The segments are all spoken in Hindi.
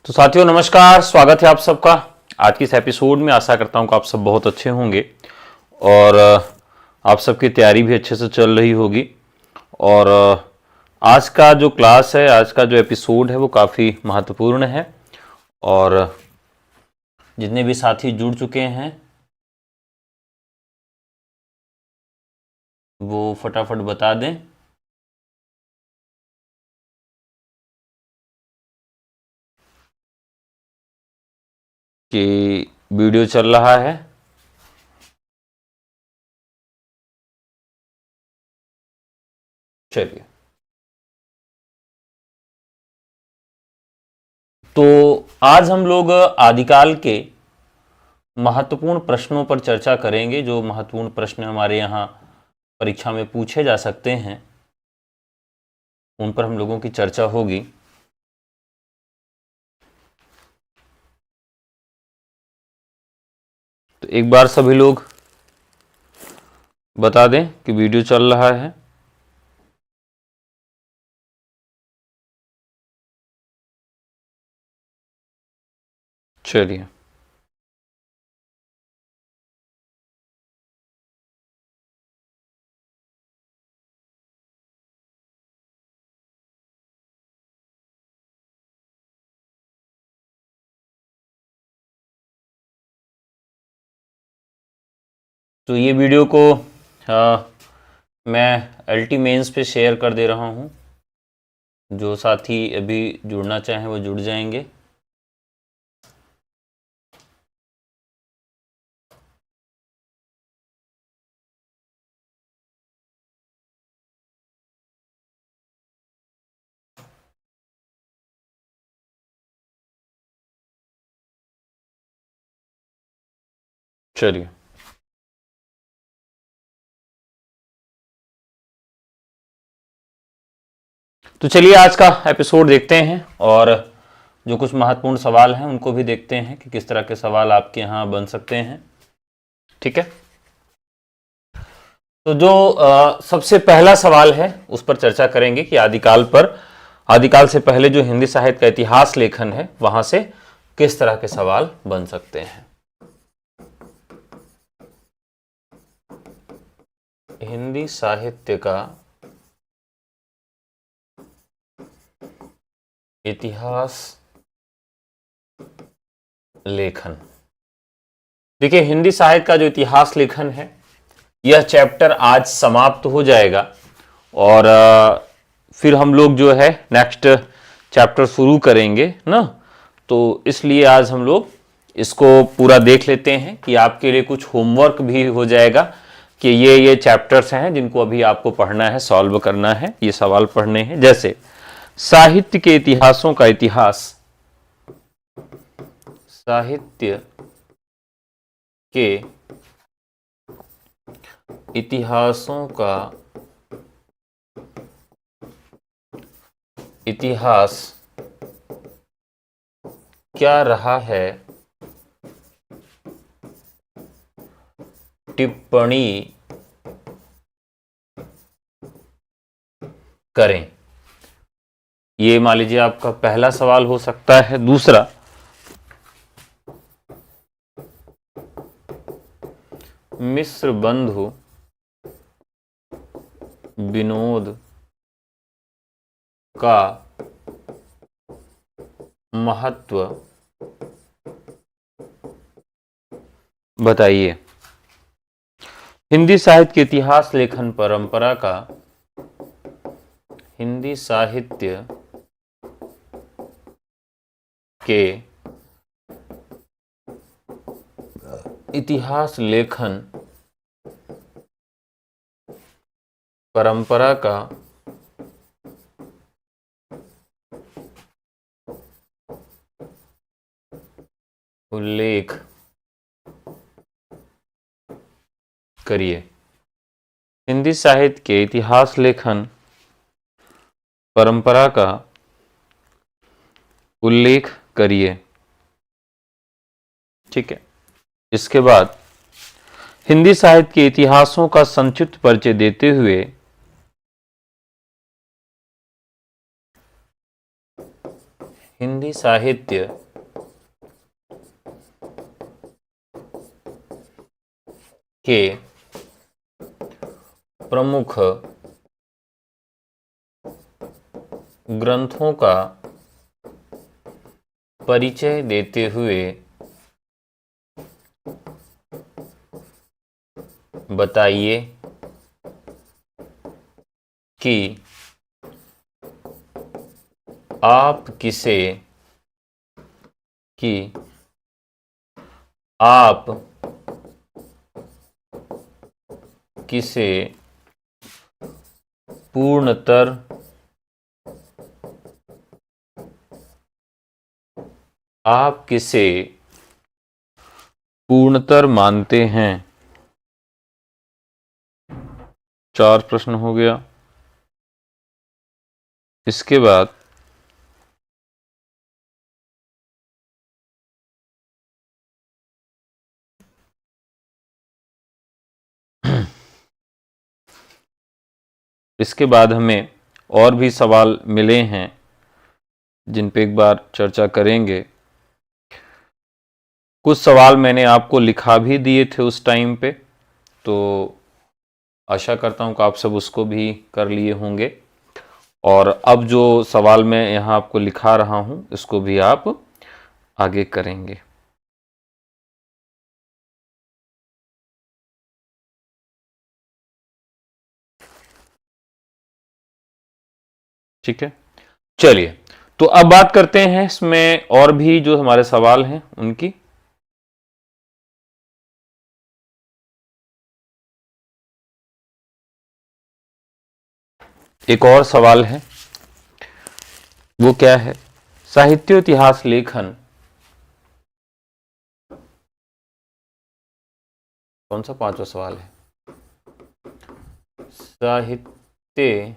तो साथियों नमस्कार, स्वागत है आप सबका आज की इस एपिसोड में। आशा करता हूं कि आप सब बहुत अच्छे होंगे और आप सबकी तैयारी भी अच्छे से चल रही होगी। और आज का जो क्लास है, आज का जो एपिसोड है वो काफ़ी महत्वपूर्ण है। और जितने भी साथी जुड़ चुके हैं वो फटाफट बता दें कि वीडियो चल रहा है। चलिए, तो आज हम लोग आदिकाल के महत्वपूर्ण प्रश्नों पर चर्चा करेंगे। जो महत्वपूर्ण प्रश्न हमारे यहाँ परीक्षा में पूछे जा सकते हैं उन पर हम लोगों की चर्चा होगी। तो एक बार सभी लोग बता दें कि वीडियो चल रहा है। चलिए, तो ये वीडियो को मैं एलटी मेंस पे शेयर कर दे रहा हूँ। जो साथी अभी जुड़ना चाहें वो जुड़ जाएंगे। चलिए, तो चलिए आज का एपिसोड देखते हैं और जो कुछ महत्वपूर्ण सवाल हैं उनको भी देखते हैं कि किस तरह के सवाल आपके यहाँ बन सकते हैं। ठीक है, तो जो सबसे पहला सवाल है उस पर चर्चा करेंगे कि आदिकाल से पहले जो हिंदी साहित्य का इतिहास लेखन है वहां से किस तरह के सवाल बन सकते हैं। हिंदी साहित्य का इतिहास लेखन। देखिए, हिंदी साहित्य का जो इतिहास लेखन है यह चैप्टर आज समाप्त हो जाएगा और फिर हम लोग जो है नेक्स्ट चैप्टर शुरू करेंगे ना। तो इसलिए आज हम लोग इसको पूरा देख लेते हैं कि आपके लिए कुछ होमवर्क भी हो जाएगा कि ये चैप्टर्स हैं जिनको अभी आपको पढ़ना है, सॉल्व करना है, ये सवाल पढ़ने हैं। जैसे साहित्य के इतिहासों का इतिहास, साहित्य के इतिहासों का इतिहास क्या रहा है, टिप्पणी करें। ये मान लीजिए आपका पहला सवाल हो सकता है। दूसरा, मिस्र बंधु विनोद का महत्व बताइए। हिंदी साहित्य के इतिहास लेखन परंपरा का, हिंदी साहित्य के इतिहास लेखन परंपरा का उल्लेख करिए। हिंदी साहित्य के इतिहास लेखन परंपरा का उल्लेख करिए। ठीक है, इसके बाद हिंदी साहित्य के इतिहासों का संक्षिप्त परिचय देते हुए हिंदी साहित्य के प्रमुख ग्रंथों का परिचय देते हुए बताइए कि आप किसे कि आप किसे पूर्णतर आप किसे पूर्णतर मानते हैं। 4 प्रश्न हो गया। इसके बाद हमें और भी सवाल मिले हैं जिन पे एक बार चर्चा करेंगे। कुछ सवाल मैंने आपको लिखा भी दिए थे उस टाइम पे, तो आशा करता हूं कि आप सब उसको भी कर लिए होंगे। और अब जो सवाल मैं यहाँ आपको लिखा रहा हूं इसको भी आप आगे करेंगे। ठीक है, चलिए तो अब बात करते हैं इसमें और भी जो हमारे सवाल हैं उनकी। एक और सवाल है, वो क्या है? साहित्य इतिहास लेखन कौन सा 5वां सवाल है? साहित्य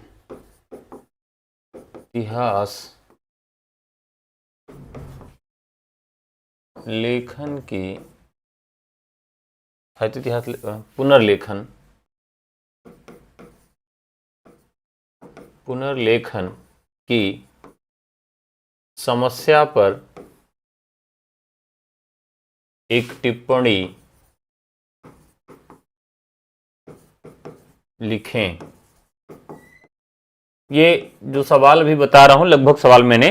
इतिहास लेखन की साहित्य इतिहास पुनर्लेखन की समस्या पर एक टिप्पणी लिखें। ये जो सवाल अभी बता रहा हूं लगभग सवाल मैंने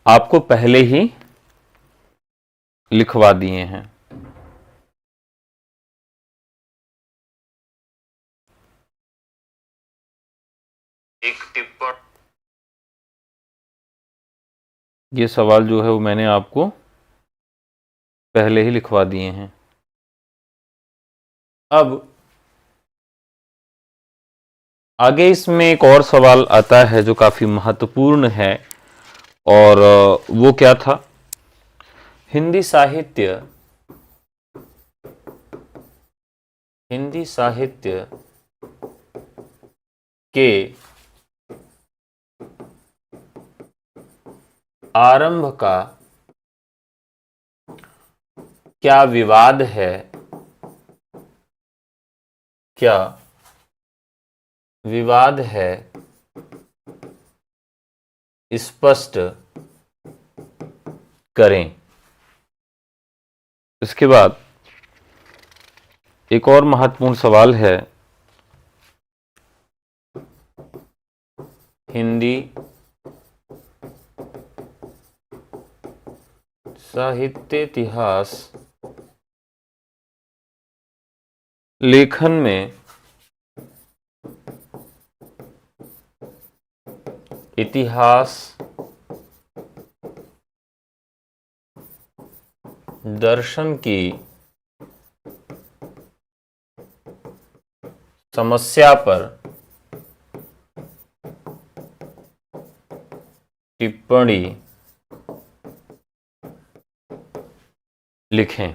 आपको पहले ही लिखवा दिए हैं। एक टिप्पणी, ये सवाल जो है वो मैंने आपको पहले ही लिखवा दिए हैं। अब आगे इसमें एक और सवाल आता है जो काफी महत्वपूर्ण है, और वो क्या था? हिंदी साहित्य के आरंभ का क्या विवाद है? क्या विवाद है? स्पष्ट करें। इसके बाद एक और महत्वपूर्ण सवाल है, हिंदी साहित्य इतिहास लेखन में इतिहास दर्शन की समस्या पर टिप्पणी लिखें।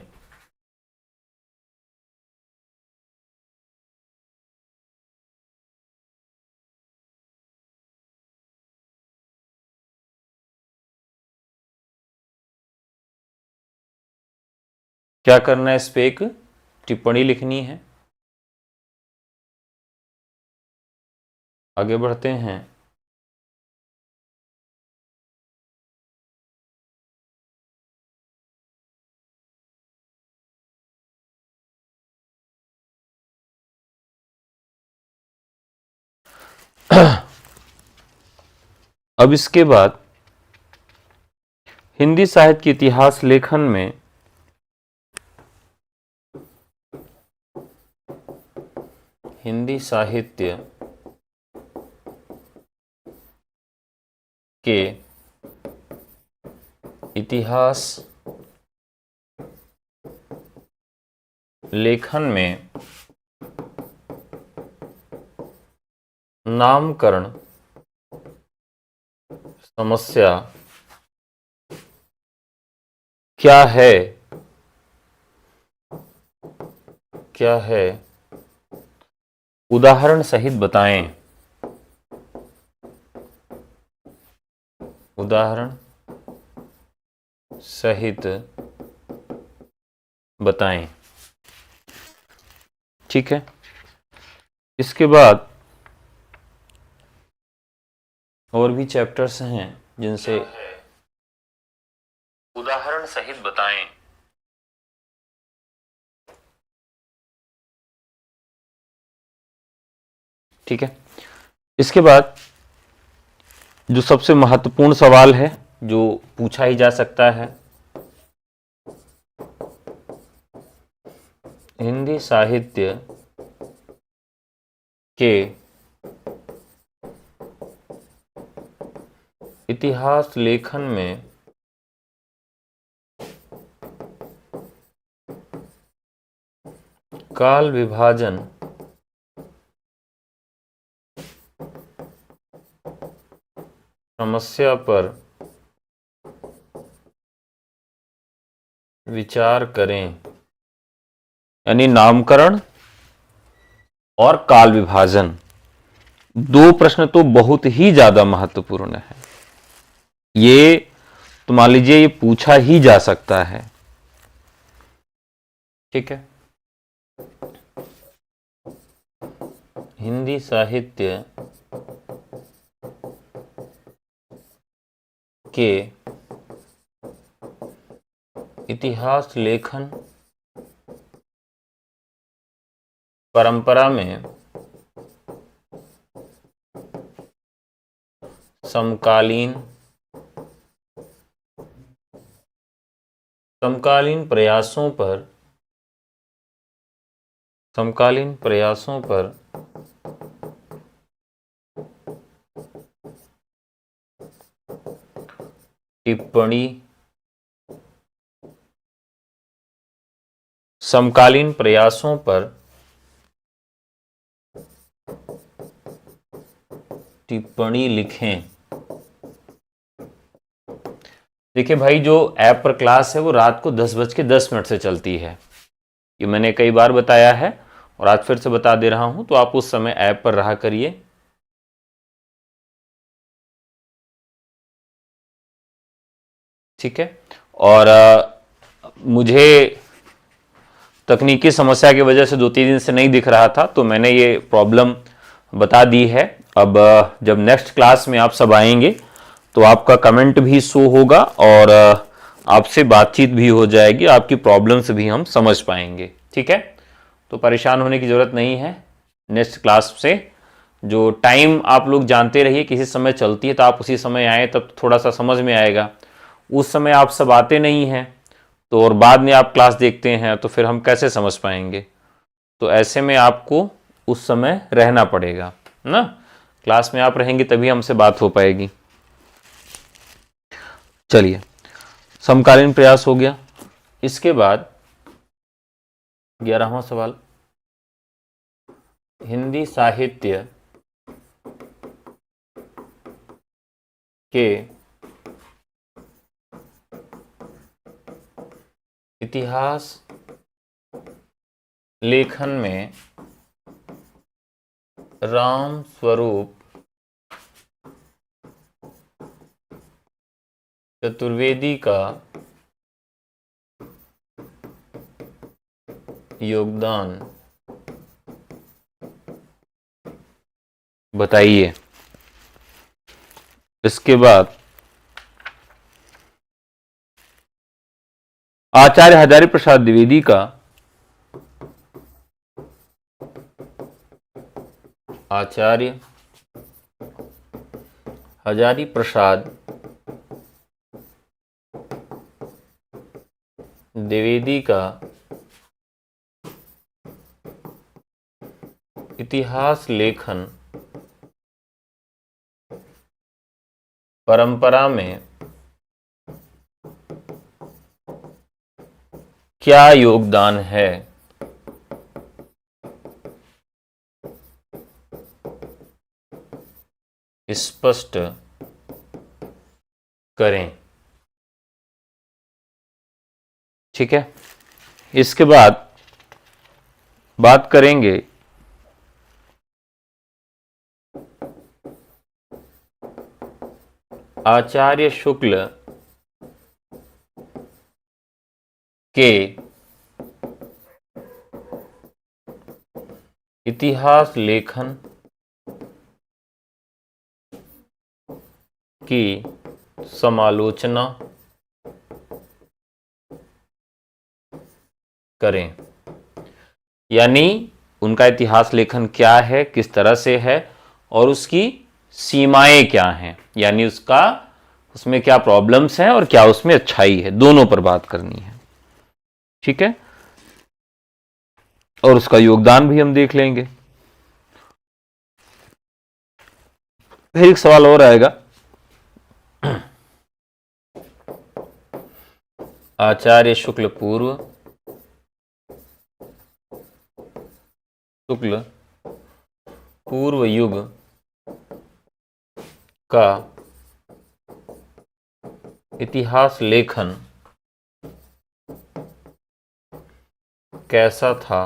क्या करना है? इस पे एक टिप्पणी लिखनी है। आगे बढ़ते हैं। अब इसके बाद हिंदी साहित्य के इतिहास लेखन में हिंदी साहित्य के इतिहास लेखन में नामकरण समस्या क्या है, उदाहरण सहित बताएं। उदाहरण सहित बताएं। ठीक है। इसके बाद और भी चैप्टर्स हैं जिनसे उदाहरण सहित बताएं। ठीक है। इसके बाद जो सबसे महत्वपूर्ण सवाल है जो पूछा ही जा सकता है, हिंदी साहित्य के इतिहास लेखन में काल विभाजन समस्या पर विचार करें। यानी नामकरण और काल विभाजन, दो प्रश्न तो बहुत ही ज्यादा महत्वपूर्ण है। ये तो मान लीजिए ये पूछा ही जा सकता है। ठीक है। हिंदी साहित्य के इतिहास लेखन परंपरा में समकालीन प्रयासों पर टिप्पणी, समकालीन प्रयासों पर टिप्पणी लिखें। देखिए भाई, जो ऐप पर क्लास है वो रात को 10:10 से चलती है। ये मैंने कई बार बताया है और आज फिर से बता दे रहा हूं, तो आप उस समय ऐप पर रहा करिए। ठीक है। और मुझे तकनीकी समस्या की वजह से 2-3 दिन से नहीं दिख रहा था, तो मैंने ये प्रॉब्लम बता दी है। अब जब नेक्स्ट क्लास में आप सब आएंगे तो आपका कमेंट भी शो होगा और आपसे बातचीत भी हो जाएगी, आपकी प्रॉब्लम्स भी हम समझ पाएंगे। ठीक है। तो परेशान होने की ज़रूरत नहीं है। नेक्स्ट क्लास से जो टाइम आप लोग जानते रहिए, किसी समय चलती है तो आप उसी समय आए, तब थोड़ा सा समझ में आएगा। उस समय आप सब आते नहीं हैं तो और बाद में आप क्लास देखते हैं तो फिर हम कैसे समझ पाएंगे। तो ऐसे में आपको उस समय रहना पड़ेगा ना। क्लास में आप रहेंगे तभी हमसे बात हो पाएगी। चलिए, समकालीन प्रयास हो गया। इसके बाद 11वां सवाल, हिंदी साहित्य के इतिहास लेखन में राम स्वरूप चतुर्वेदी का योगदान बताइए। इसके बाद आचार्य हजारी प्रसाद द्विवेदी का आचार्य हजारी प्रसाद द्विवेदी का इतिहास लेखन परंपरा में क्या योगदान है? स्पष्ट करें। ठीक है, इसके बाद बात करेंगे आचार्य शुक्ल के इतिहास लेखन की समालोचना करें। यानी उनका इतिहास लेखन क्या है, किस तरह से है और उसकी सीमाएं क्या हैं, यानी उसमें क्या प्रॉब्लम्स हैं और क्या उसमें अच्छाई है, दोनों पर बात करनी है। ठीक है, और उसका योगदान भी हम देख लेंगे। फिर एक सवाल और आएगा, आचार्य शुक्ल पूर्व युग का इतिहास लेखन कैसा था?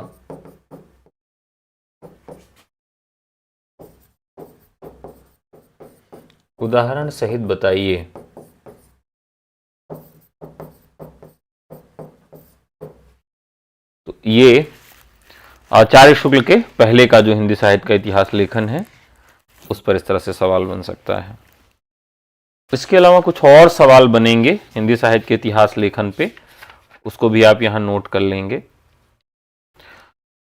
उदाहरण सहित बताइए। तो ये आचार्य शुक्ल के पहले का जो हिंदी साहित्य का इतिहास लेखन है उस पर इस तरह से सवाल बन सकता है। इसके अलावा कुछ और सवाल बनेंगे हिंदी साहित्य के इतिहास लेखन पे, उसको भी आप यहां नोट कर लेंगे।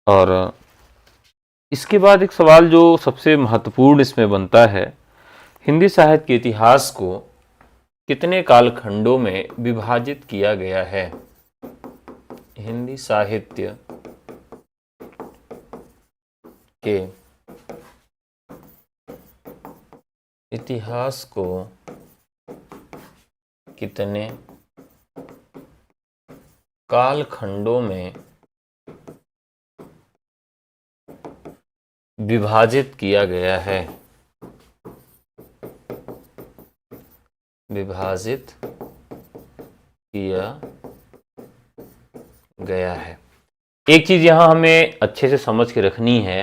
और इसके बाद एक सवाल जो सबसे महत्वपूर्ण इसमें बनता है, हिंदी साहित्य के इतिहास को कितने कालखंडों में विभाजित किया गया है? हिंदी साहित्य के इतिहास को कितने कालखंडों में विभाजित किया गया है? विभाजित किया गया है। एक चीज यहां हमें अच्छे से समझ के रखनी है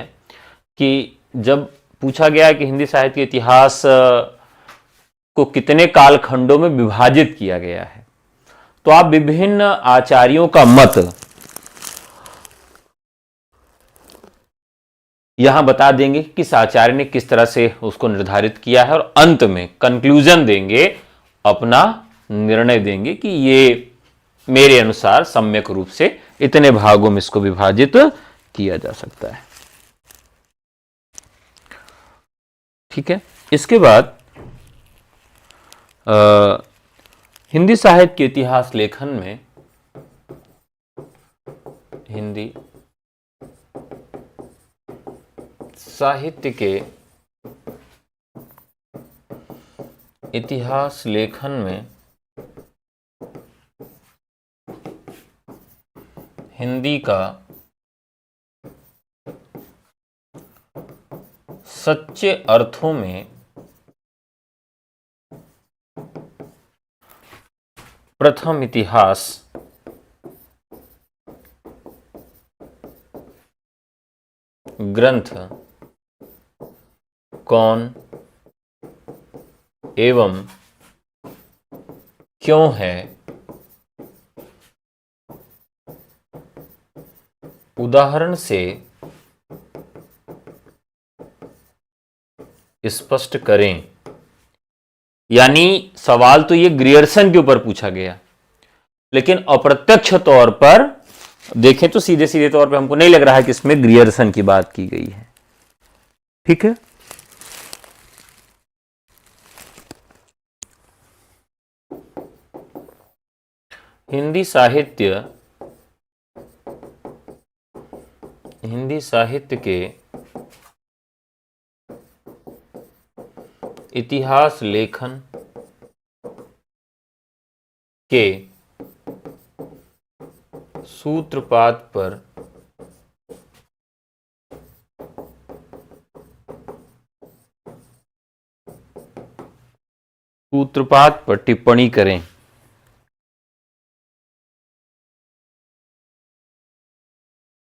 कि जब पूछा गया कि हिंदी साहित्य के इतिहास को कितने कालखंडों में विभाजित किया गया है, तो आप विभिन्न आचार्यों का मत यहां बता देंगे, किस आचार्य ने किस तरह से उसको निर्धारित किया है, और अंत में कंक्लूजन देंगे, अपना निर्णय देंगे कि ये मेरे अनुसार सम्यक रूप से इतने भागों में इसको विभाजित किया जा सकता है। ठीक है, इसके बाद हिंदी साहित्य के इतिहास लेखन में हिंदी साहित्य के इतिहास लेखन में हिंदी का सच्चे अर्थों में प्रथम इतिहास ग्रंथ कौन एवं क्यों है? उदाहरण से स्पष्ट करें। यानी सवाल तो ये ग्रियर्सन के ऊपर पूछा गया, लेकिन अप्रत्यक्ष तौर पर देखें तो सीधे सीधे तौर पे हमको नहीं लग रहा है कि इसमें ग्रियर्सन की बात की गई है। ठीक है, हिंदी साहित्य के इतिहास लेखन के सूत्रपात पर टिप्पणी करें।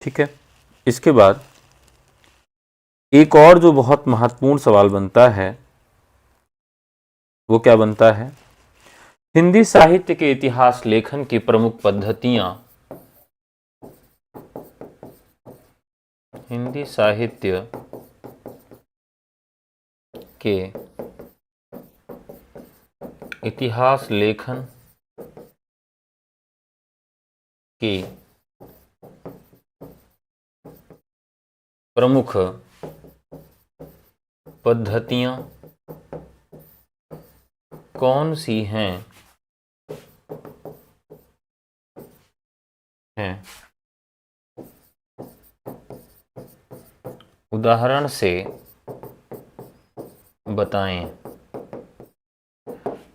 ठीक है, इसके बाद एक और जो बहुत महत्वपूर्ण सवाल बनता है वो क्या बनता है? हिंदी साहित्य के इतिहास लेखन की प्रमुख पद्धतियां। हिंदी साहित्य के इतिहास लेखन की प्रमुख पद्धतियां कौन सी हैं? उदाहरण से बताएं।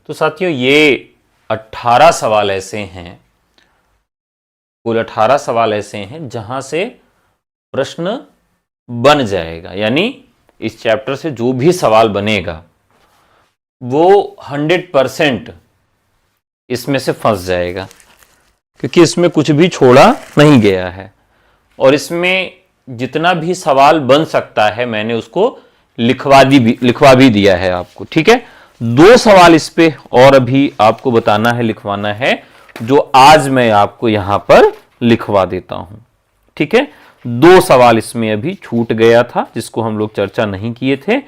तो साथियों, ये 18 सवाल ऐसे हैं, कुल 18 सवाल ऐसे हैं जहां से प्रश्न बन जाएगा। यानी इस चैप्टर से जो भी सवाल बनेगा वो 100% इसमें से फंस जाएगा, क्योंकि इसमें कुछ भी छोड़ा नहीं गया है। और इसमें जितना भी सवाल बन सकता है मैंने उसको लिखवा भी दिया है आपको। ठीक है, 2 सवाल इस पे और अभी आपको बताना है, लिखवाना है, जो आज मैं आपको यहां पर लिखवा देता हूं। ठीक है, 2 सवाल इसमें अभी छूट गया था जिसको हम लोग चर्चा नहीं किए थे,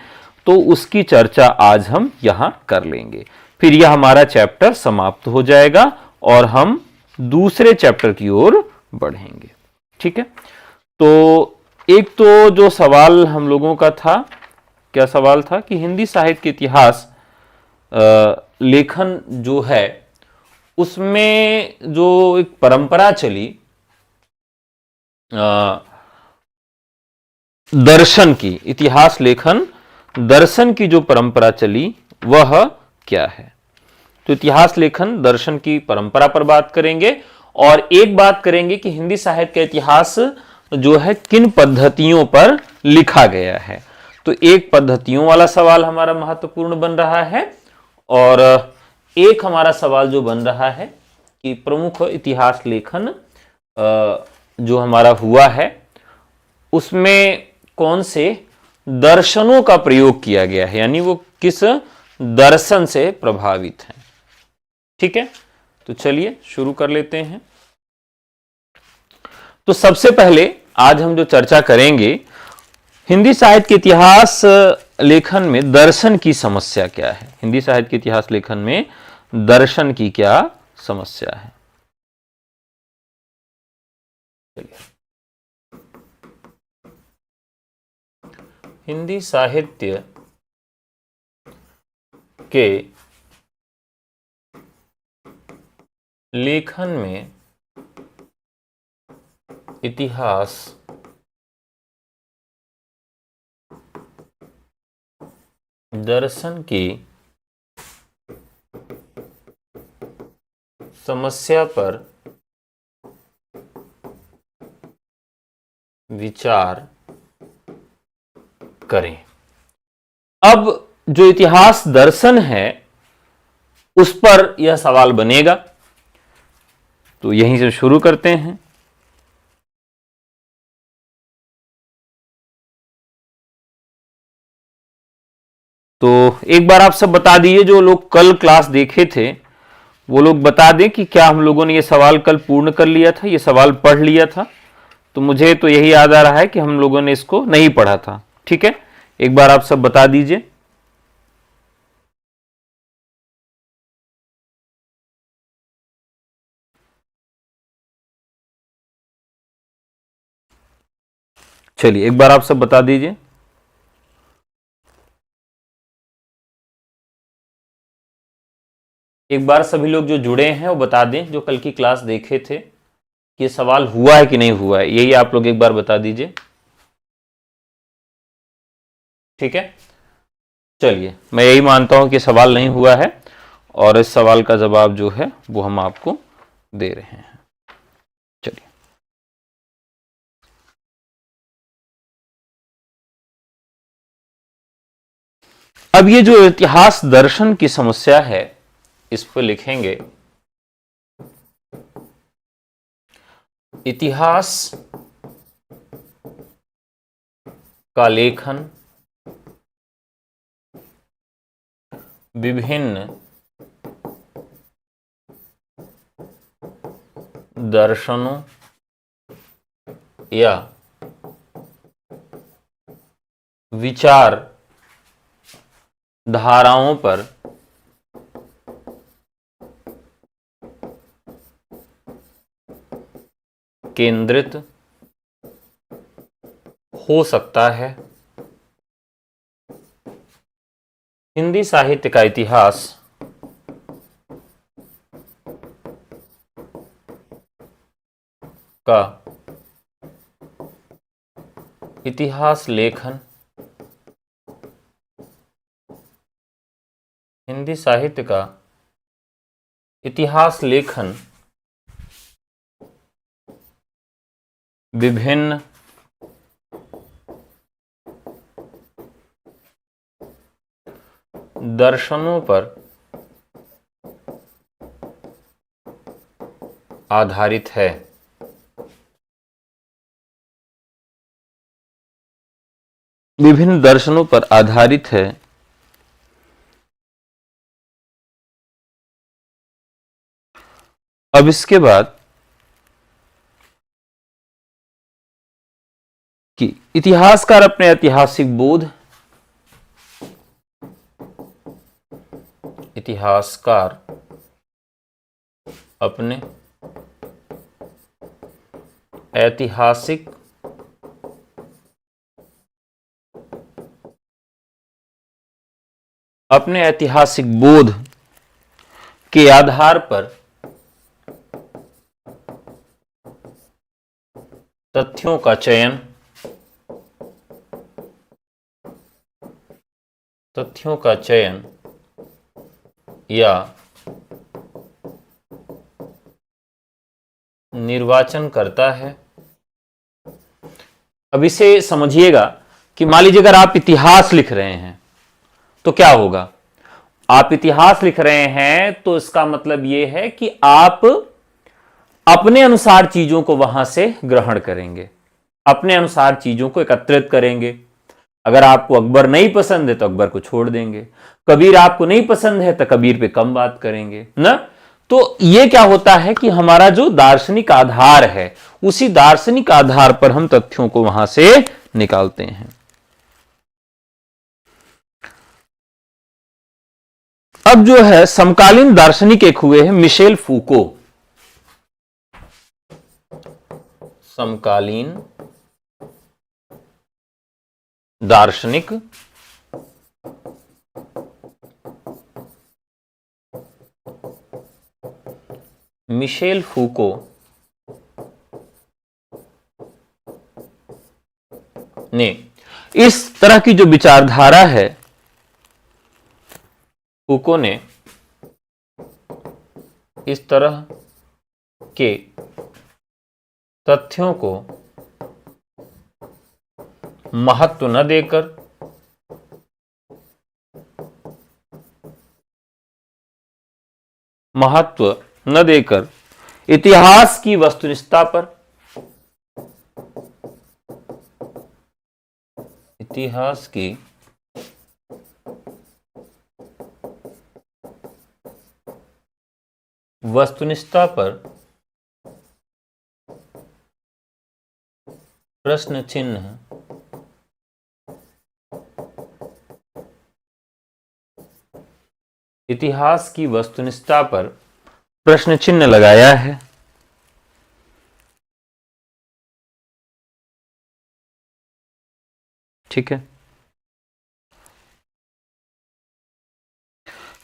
तो उसकी चर्चा आज हम यहां कर लेंगे। फिर यह हमारा चैप्टर समाप्त हो जाएगा और हम दूसरे चैप्टर की ओर बढ़ेंगे। ठीक है, तो एक तो जो सवाल हम लोगों का था, क्या सवाल था कि हिंदी साहित्य के इतिहास लेखन जो है उसमें जो एक परंपरा चली दर्शन की, इतिहास लेखन दर्शन की जो परंपरा चली वह क्या है। तो इतिहास लेखन दर्शन की परंपरा पर बात करेंगे और एक बात करेंगे कि हिंदी साहित्य का इतिहास जो है किन पद्धतियों पर लिखा गया है। तो एक पद्धतियों वाला सवाल हमारा महत्वपूर्ण बन रहा है और एक हमारा सवाल जो बन रहा है कि प्रमुख इतिहास लेखन जो हमारा हुआ है उसमें कौन से दर्शनों का प्रयोग किया गया है, यानी वो किस दर्शन से प्रभावित है। ठीक है, तो चलिए शुरू कर लेते हैं। तो सबसे पहले आज हम जो चर्चा करेंगे, हिंदी साहित्य के इतिहास लेखन में दर्शन की समस्या क्या है। हिंदी साहित्य के इतिहास लेखन में दर्शन की क्या समस्या है। हिंदी साहित्य के लेखन में इतिहास दर्शन की समस्या पर विचार करें। अब जो इतिहास दर्शन है उस पर यह सवाल बनेगा, तो यहीं से शुरू करते हैं। तो एक बार आप सब बता दीजिए, जो लोग कल क्लास देखे थे वो लोग बता दें कि क्या हम लोगों ने ये सवाल कल पूर्ण कर लिया था, ये सवाल पढ़ लिया था। तो मुझे तो यही याद आ रहा है कि हम लोगों ने इसको नहीं पढ़ा था। ठीक है, एक बार आप सब बता दीजिए। चलिए एक बार आप सब बता दीजिए। एक बार सभी लोग जो जुड़े हैं वो बता दें, जो कल की क्लास देखे थे, कि सवाल हुआ है कि नहीं हुआ है, यही आप लोग एक बार बता दीजिए। ठीक है, चलिए, मैं यही मानता हूं कि सवाल नहीं हुआ है और इस सवाल का जवाब जो है वो हम आपको दे रहे हैं। चलिए, अब ये जो इतिहास दर्शन की समस्या है, इस पर लिखेंगे इतिहास का लेखन विभिन्न दर्शनों या विचार धाराओं पर केंद्रित हो सकता है। हिंदी साहित्य का इतिहास का इतिहास लेखन हिंदी साहित्य का इतिहास लेखन विभिन्न दर्शनों पर आधारित है। विभिन्न दर्शनों पर आधारित है। अब इसके बाद कि इतिहासकार अपने ऐतिहासिक बोध इतिहासकार अपने ऐतिहासिक बोध के आधार पर तथ्यों का चयन या निर्वाचन करता है। अब इसे समझिएगा कि मान लीजिए अगर आप इतिहास लिख रहे हैं तो क्या होगा। आप इतिहास लिख रहे हैं तो इसका मतलब यह है कि आप अपने अनुसार चीजों को वहां से ग्रहण करेंगे, अपने अनुसार चीजों को एकत्रित करेंगे। अगर आपको अकबर नहीं पसंद है तो अकबर को छोड़ देंगे, कबीर आपको नहीं पसंद है तो कबीर पे कम बात करेंगे ना। तो यह क्या होता है कि हमारा जो दार्शनिक आधार है, उसी दार्शनिक आधार पर हम तथ्यों को वहां से निकालते हैं। अब जो है समकालीन दार्शनिक एक हुए हैं मिशेल फूको। समकालीन दार्शनिक मिशेल फूको ने इस तरह की जो विचारधारा है, फूको ने इस तरह के तथ्यों को महत्व न देकर इतिहास की वस्तुनिष्ठता पर प्रश्न चिन्ह इतिहास की वस्तुनिष्ठता पर प्रश्न चिन्ह लगाया है। ठीक है,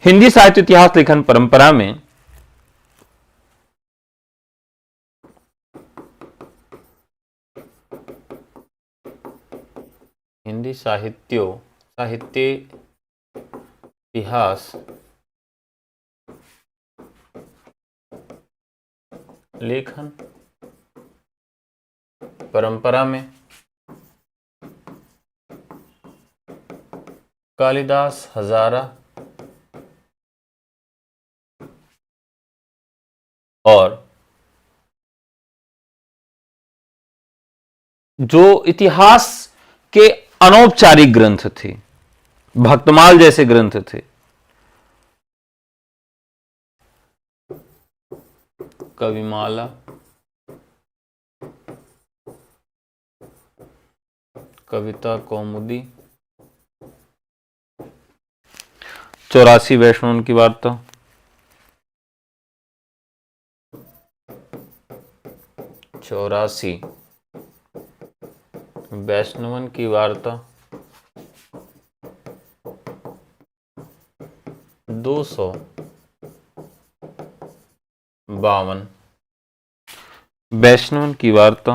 हिंदी साहित्य इतिहास लेखन परंपरा में हिंदी साहित्य इतिहास लेखन परंपरा में कालिदास, हजारा और जो इतिहास के अनौपचारिक ग्रंथ थे, भक्तमाल जैसे ग्रंथ थे, कविमाला, कविता कौमुदी, 84 वैष्णवन की वार्ता, वैष्णवन की वार्ता, 252 वैष्णवन की वार्ता,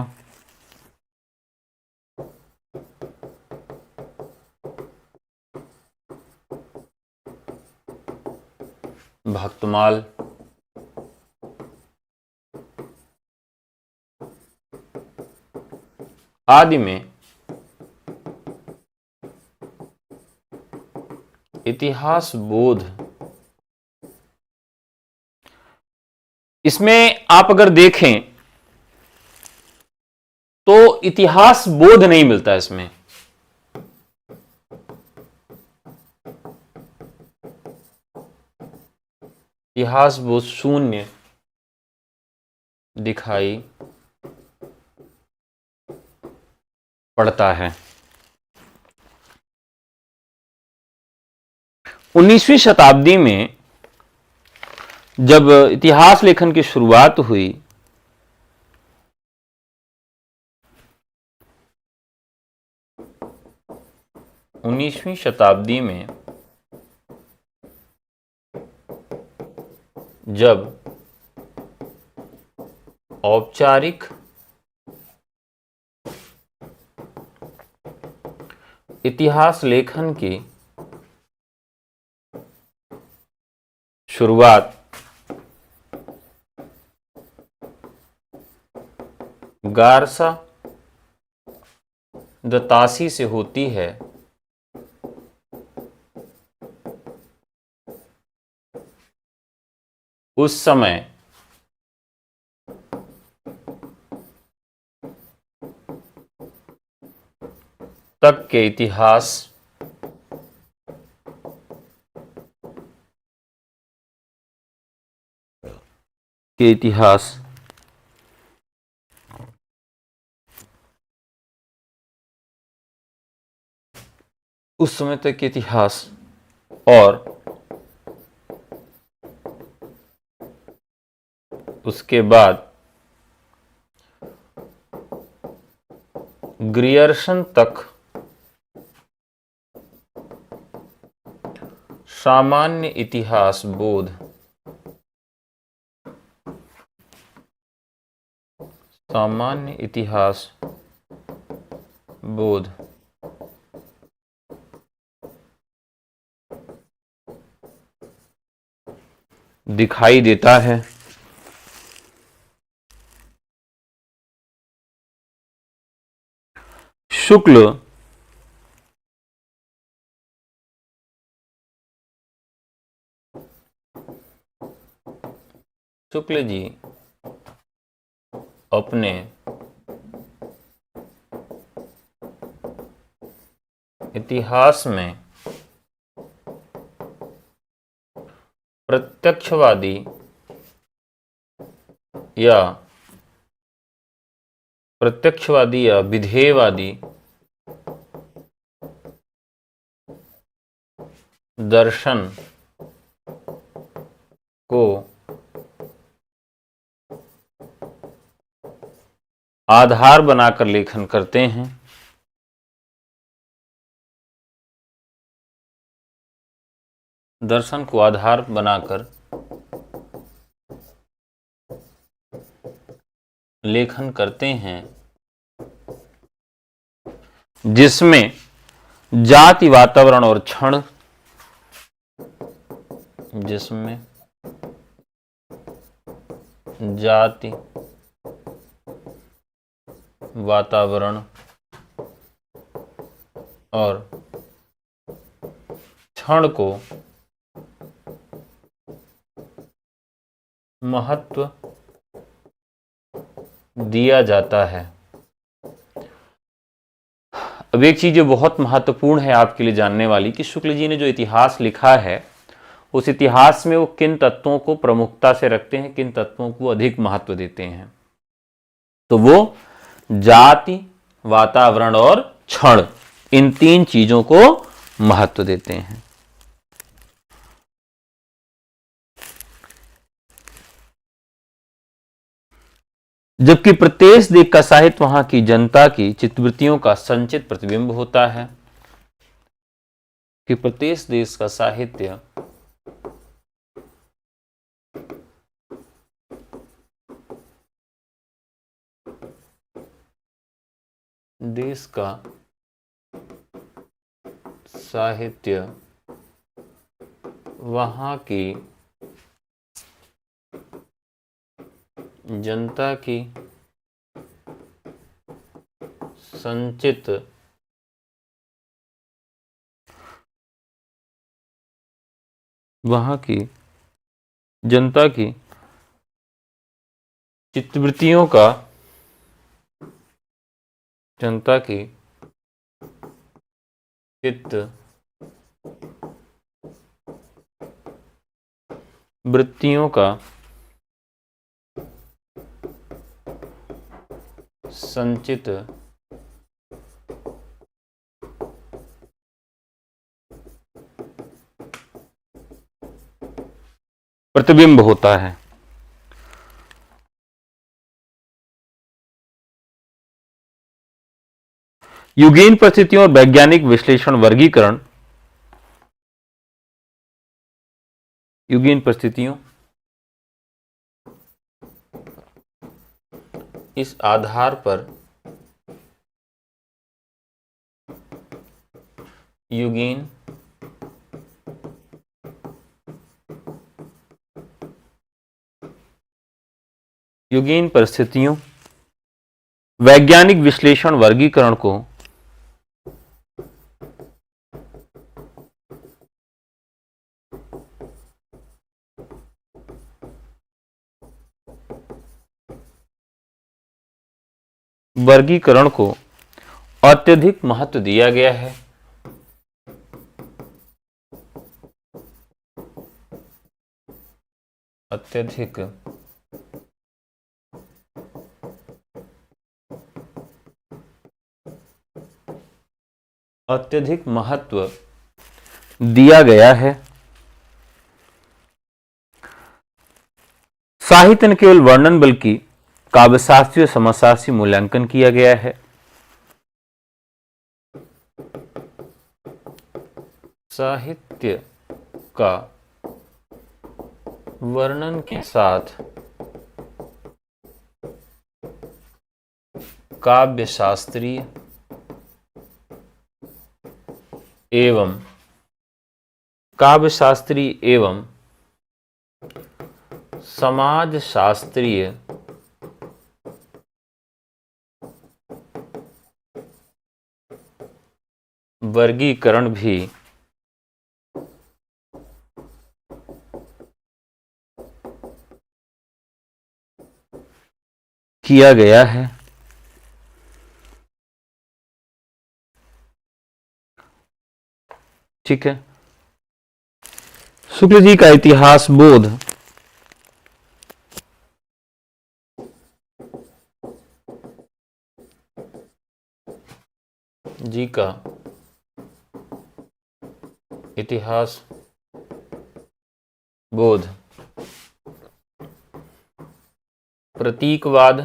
भक्तमाल, आदि में इतिहास बोध, इसमें आप अगर देखें तो इतिहास बोध नहीं मिलता इसमें। इतिहास बोध शून्य दिखाई पड़ता है। 19वीं शताब्दी में जब इतिहास लेखन की शुरुआत हुई, उन्नीसवीं शताब्दी में जब औपचारिक इतिहास लेखन की शुरुआत गारसा दतासी से होती है, उस समय तक के इतिहास उस समय तक के इतिहास और उसके बाद ग्रियर्सन तक सामान्य इतिहास बोध, सामान्य इतिहास बोध दिखाई देता है। शुक्ल जी अपने इतिहास में प्रत्यक्षवादी या विधेयवादी दर्शन को आधार बनाकर लेखन करते हैं। दर्शन को आधार बनाकर लेखन करते हैं, जिसमें जाति, वातावरण और क्षण, जिसमें जाति, वातावरण और क्षण को महत्व दिया जाता है। अब एक चीज जो बहुत महत्वपूर्ण है आपके लिए जानने वाली, कि शुक्ल जी ने जो इतिहास लिखा है उस इतिहास में वो किन तत्वों को प्रमुखता से रखते हैं, किन तत्वों को अधिक महत्व देते हैं। तो वो जाति, वातावरण और क्षण, इन तीन चीजों को महत्व देते हैं। जबकि प्रत्येक देश का साहित्य वहां की जनता की चित्तवृत्तियों का संचित प्रतिबिंब होता है। कि प्रत्येक देश का साहित्य देश का साहित्य वहां की जनता की संचित वहां की जनता की चित्तवृत्तियों का जनता की चित्त वृत्तियों का संचित प्रतिबिंब होता है। युगीन परिस्थितियों और वैज्ञानिक विश्लेषण वर्गीकरण, युगीन परिस्थितियों इस आधार पर युगीन परिस्थितियों वैज्ञानिक विश्लेषण वर्गीकरण को अत्यधिक महत्व दिया गया है। अत्यधिक महत्व दिया गया है। साहित्य न केवल वर्णन बल्कि काव्यशास्त्रीय और समाजशास्त्रीय मूल्यांकन किया गया है। साहित्य का वर्णन के साथ काव्यशास्त्रीय एवं समाजशास्त्रीय वर्गीकरण भी किया गया है। ठीक है। शुक्ल जी का इतिहास बोध जी का इतिहास बोध प्रतीकवाद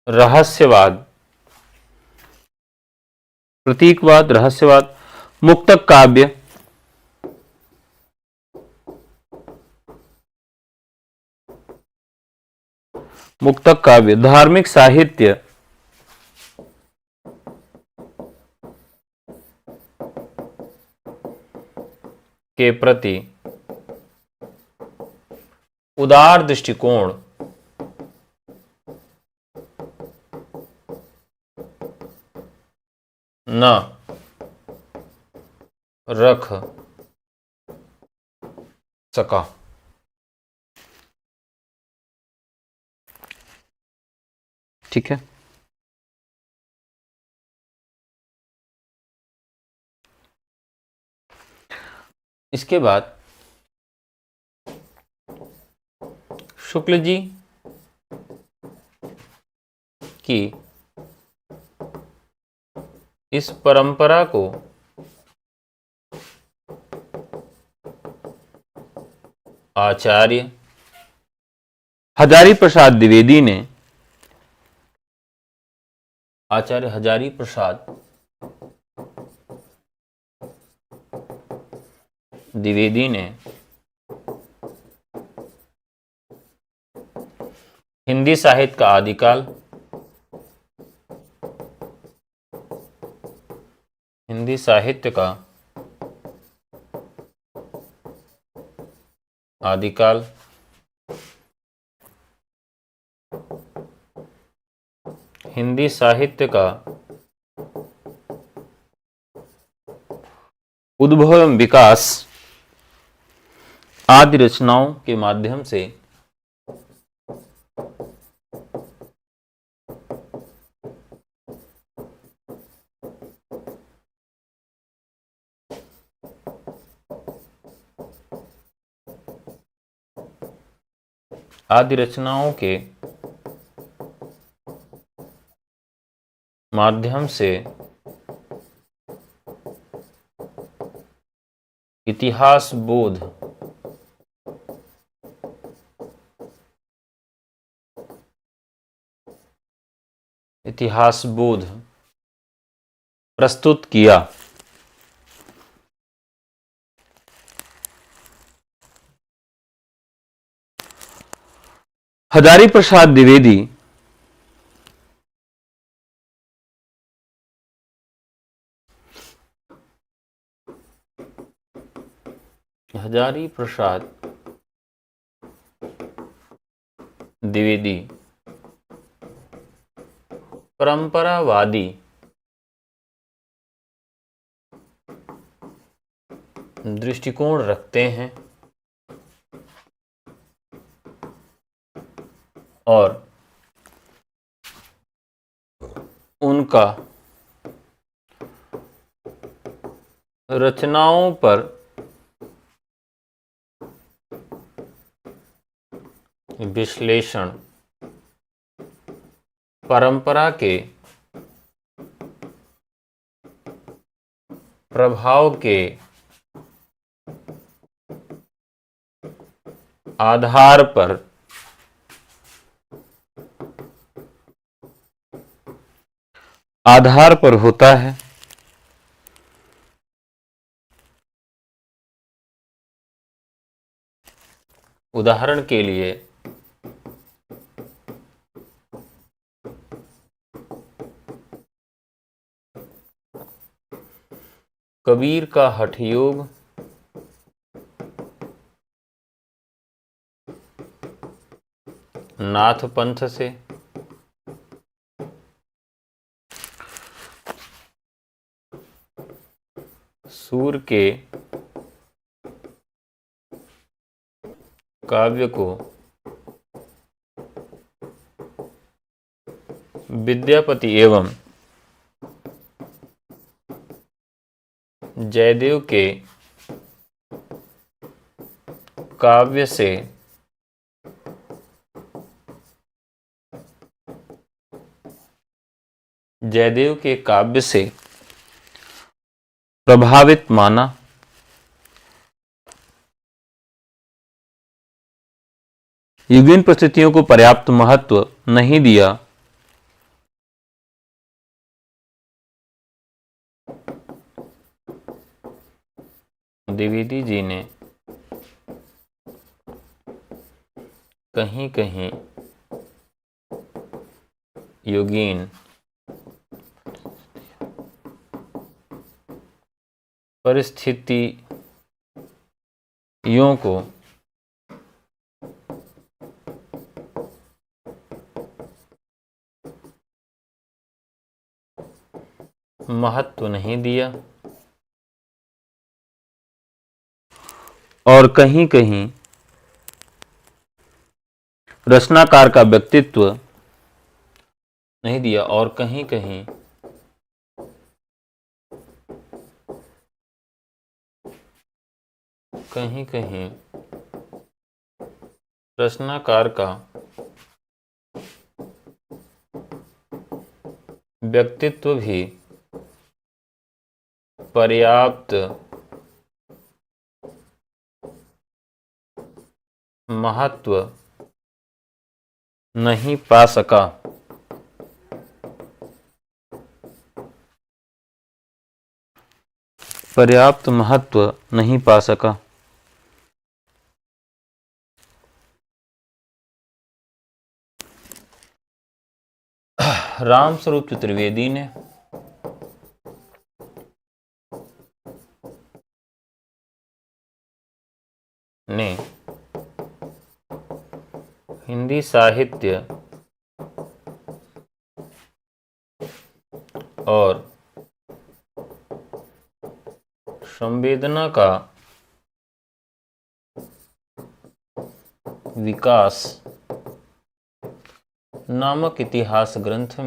रहस्यवाद, प्रतीकवाद, रहस्यवाद, मुक्तक काव्य, मुक्तक काव्य, धार्मिक साहित्य, के प्रति उदार दृष्टिकोण, न रख सका। ठीक है। इसके बाद शुक्ल जी की इस परंपरा को आचार्य हजारी प्रसाद द्विवेदी ने, आचार्य हजारी प्रसाद द्विवेदी ने हिंदी साहित्य का आदिकाल, हिंदी साहित्य का आदिकाल, हिंदी साहित्य का उद्भव एवं विकास आदि रचनाओं के माध्यम से आदि रचनाओं के माध्यम से इतिहास बोध, इतिहास बोध प्रस्तुत किया। हजारी प्रसाद द्विवेदी हजारी प्रसाद द्विवेदी परंपरावादी दृष्टिकोण रखते हैं और उनका रचनाओं पर विश्लेषण परंपरा के प्रभाव के आधार पर होता है। उदाहरण के लिए कबीर का हठयोग, नाथ पंथ से, सूर के काव्य को विद्यापति एवं जयदेव के काव्य से प्रभावित माना। युगीन परिस्थितियों को पर्याप्त महत्व नहीं दिया द्विवेदी जी ने कहीं कहीं योगीन परिस्थितियों को महत्व नहीं दिया और कहीं कहीं रचनाकार का व्यक्तित्व नहीं दिया और कहीं कहीं कहीं कहीं रचनाकार का व्यक्तित्व भी पर्याप्त महत्व नहीं पा सका। पर्याप्त महत्व नहीं पा सका। रामस्वरूप चतुर्वेदी ने हिंदी साहित्य और संवेदना का विकास नामक इतिहास ग्रंथ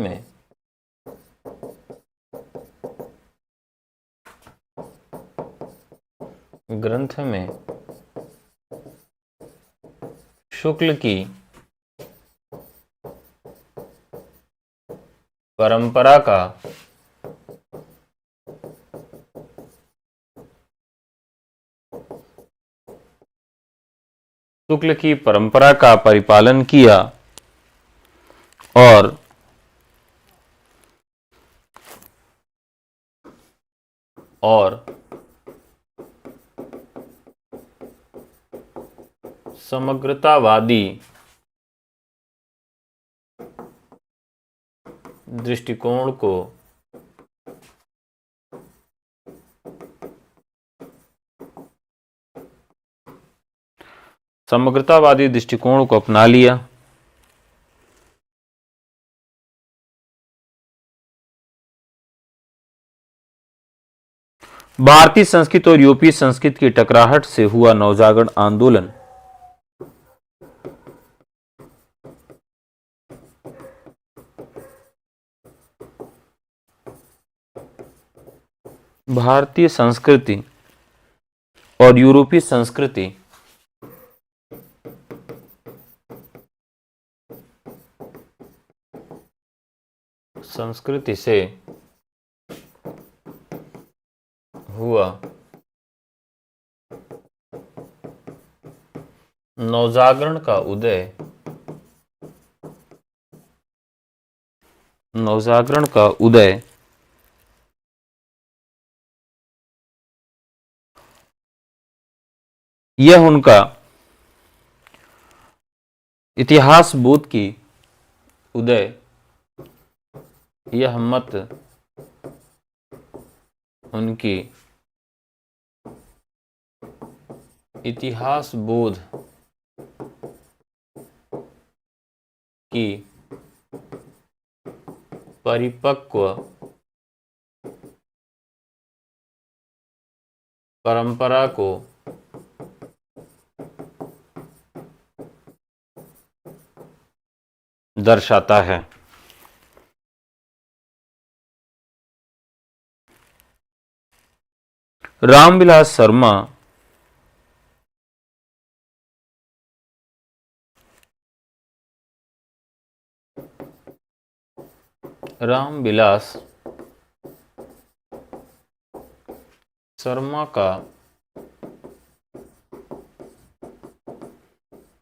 में शुक्ल की परंपरा का परिपालन किया और समग्रतावादी दृष्टिकोण को अपना लिया। भारतीय संस्कृत और यूरोपीय संस्कृत की टकराहट से हुआ नवजागरण आंदोलन भारतीय संस्कृति और यूरोपीय संस्कृति से हुआ नवजागरण का उदय यह उनका इतिहास बोध की उदय, यह मत उनकी इतिहास बोध की परिपक्व परंपरा को दर्शाता है। रामविलास शर्मा का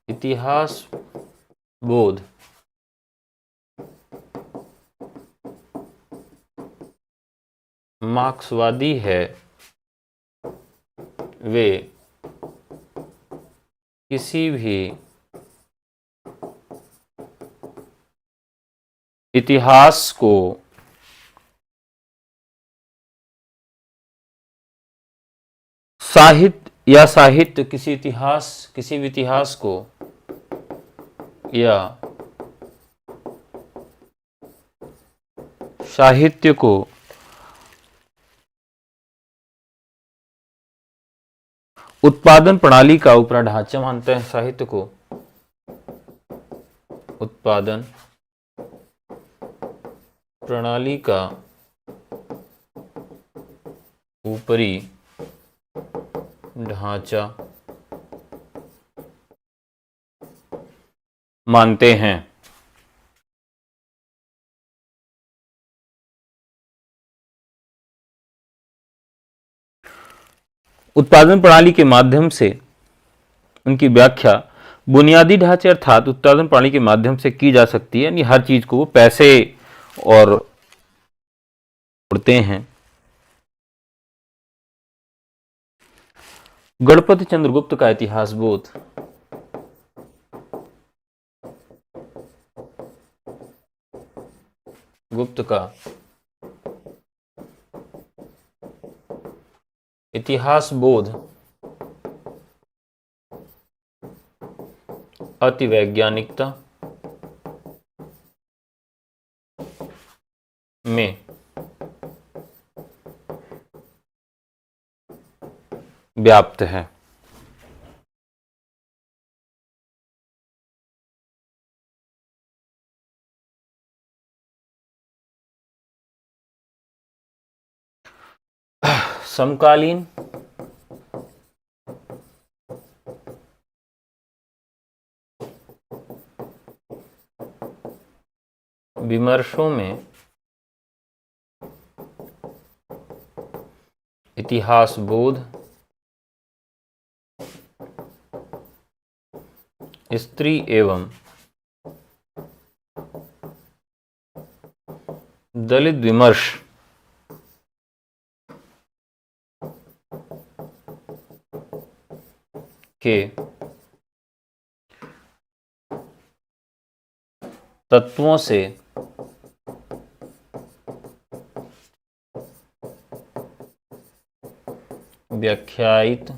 इतिहास बोध मार्क्सवादी है, वे किसी भी इतिहास को साहित्य किसी भी इतिहास को या साहित्य को उत्पादन प्रणाली का ऊपरी ढांचा मानते हैं। साहित्य को उत्पादन प्रणाली का ऊपरी ढांचा मानते हैं। उत्पादन प्रणाली के माध्यम से उनकी व्याख्या बुनियादी ढांचे अर्थात उत्पादन प्रणाली के माध्यम से की जा सकती है, यानी हर चीज को वो पैसे और उड़ते हैं। गणपति चंद्रगुप्त का इतिहास बोध गुप्त का इतिहास बोध अति वैज्ञानिकता में व्याप्त है। समकालीन विमर्शों में इतिहास बोध स्त्री एवं दलित विमर्श के तत्वों से व्याख्यायित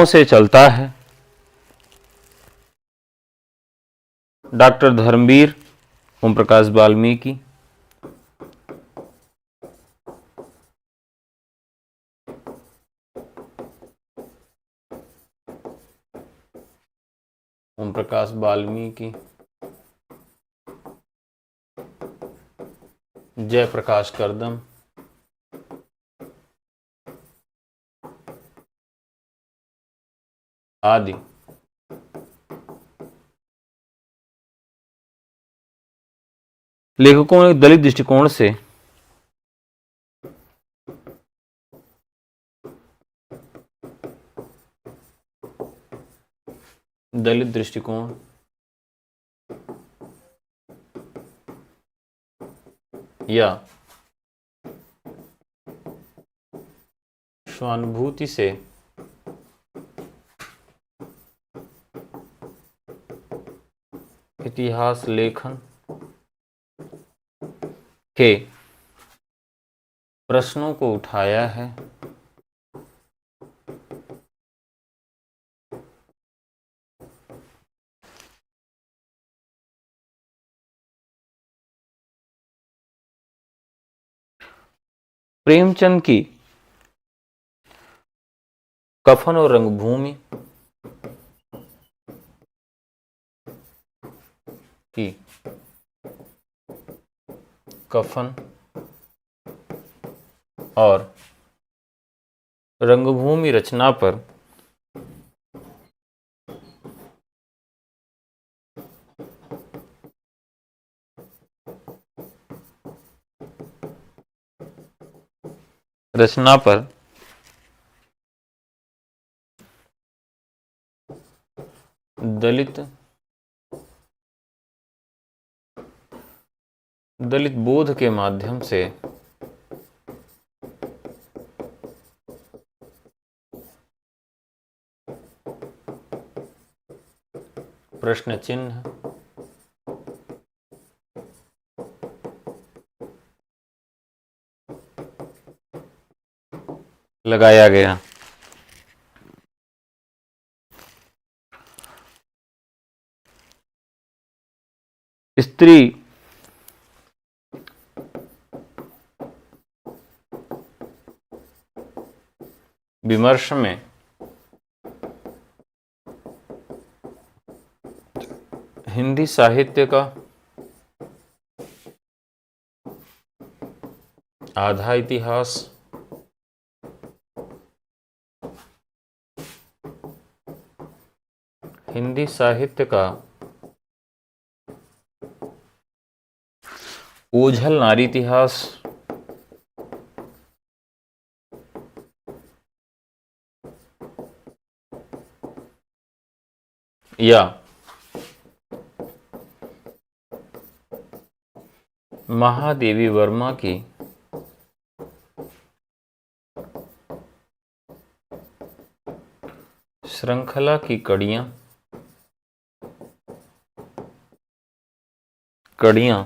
से चलता है। डॉक्टर धर्मवीर ओम प्रकाश वाल्मीकि ओम प्रकाश वाल्मीकि जयप्रकाश करदम आदि लेखकों ने दलित दृष्टिकोण से या स्वानुभूति से इतिहास लेखन के प्रश्नों को उठाया है। प्रेमचंद की कफन और रंगभूमि की कफन और रंगभूमि रचना पर दलित दलित बोध के माध्यम से प्रश्न चिन्ह लगाया गया। स्त्री विमर्श में हिंदी साहित्य का आधा इतिहास, हिंदी साहित्य का ओझल नारी इतिहास, या महादेवी वर्मा की श्रृंखला की कड़ियां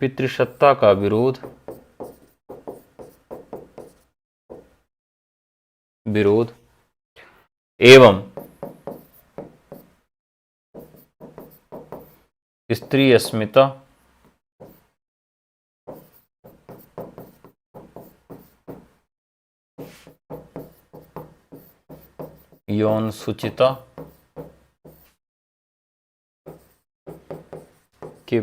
पितृसत्ता का विरोध एवं स्त्री अस्मिता, यौन सुचिता के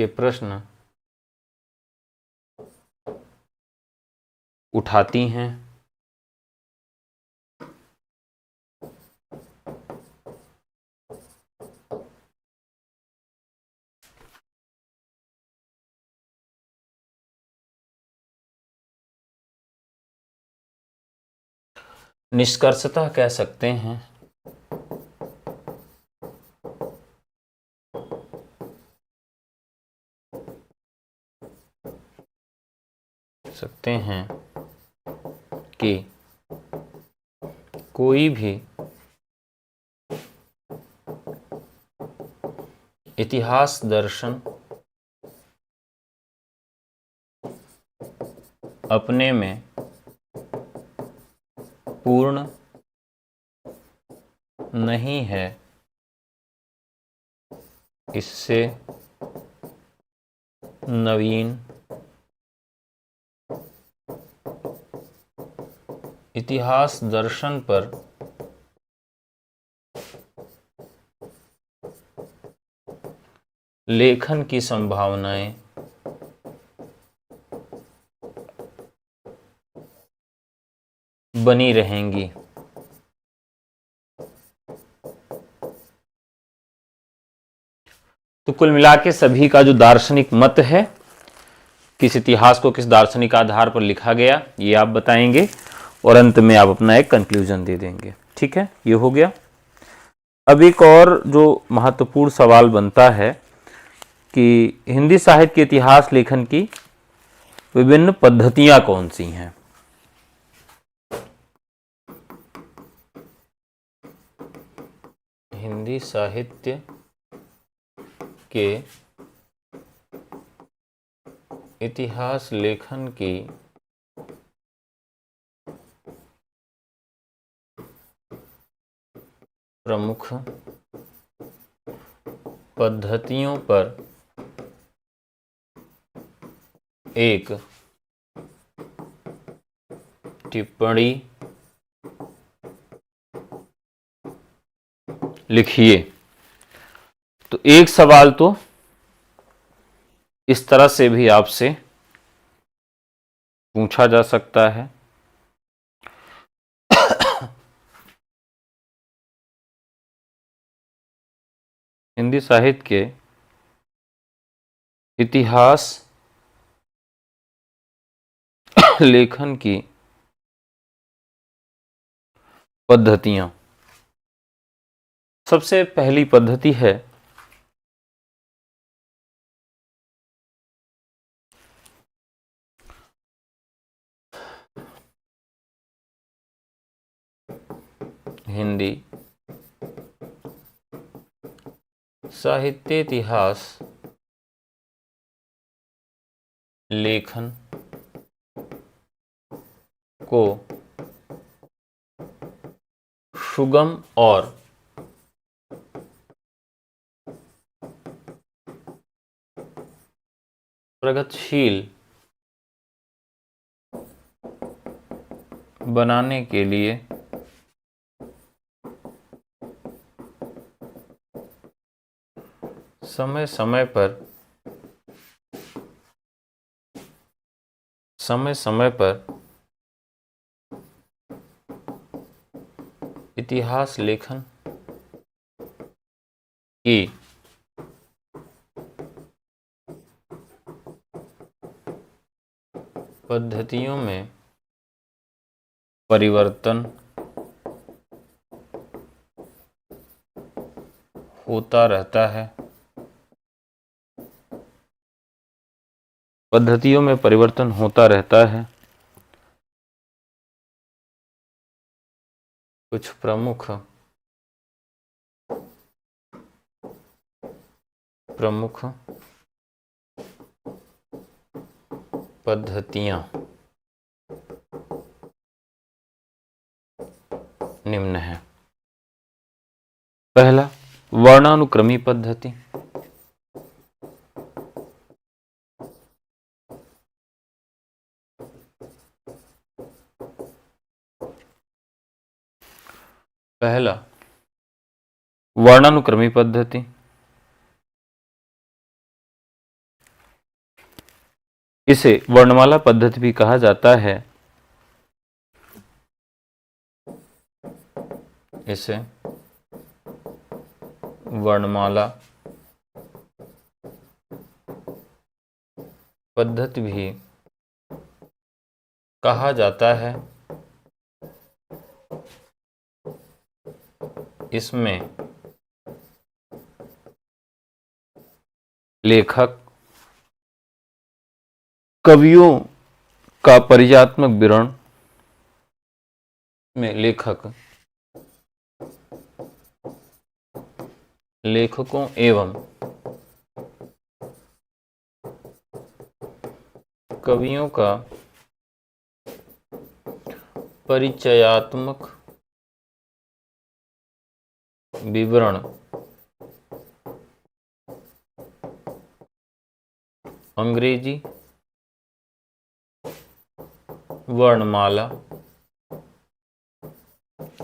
प्रश्न उठाती हैं। निष्कर्षतः कह सकते हैं कि कोई भी इतिहास दर्शन अपने में पूर्ण नहीं है, इससे नवीन इतिहास दर्शन पर लेखन की संभावनाएं बनी रहेंगी। तो कुल मिला के सभी का जो दार्शनिक मत है, किस इतिहास को किस दार्शनिक आधार पर लिखा गया, ये आप बताएंगे और अंत में आप अपना एक कंक्लूजन दे देंगे। ठीक है, ये हो गया। अब एक और जो महत्वपूर्ण सवाल बनता है कि हिंदी साहित्य के इतिहास लेखन की विभिन्न पद्धतियां कौन सी हैं। हिंदी साहित्य के इतिहास लेखन की प्रमुख पद्धतियों पर एक टिप्पणी लिखिए। तो एक सवाल तो इस तरह से भी आपसे पूछा जा सकता है, हिंदी साहित्य के इतिहास लेखन की पद्धतियां। सबसे पहली पद्धति है हिंदी साहित्य इतिहास लेखन को सुगम और प्रगतिशील बनाने के लिए समय समय पर इतिहास लेखन की पद्धतियों में परिवर्तन होता रहता है। पद्धतियों में परिवर्तन होता रहता है। कुछ प्रमुख पद्धतियां निम्न है। पहला, वर्णानुक्रमी पद्धति। पहला, वर्णानुक्रमी पद्धति। इसे वर्णमाला पद्धति भी कहा जाता है। इसे वर्णमाला पद्धति भी कहा जाता है। इसमें लेखक कवियों का परिचयात्मक विवरण में लेखकों एवं कवियों का परिचयात्मक विवरण अंग्रेजी वर्णमाला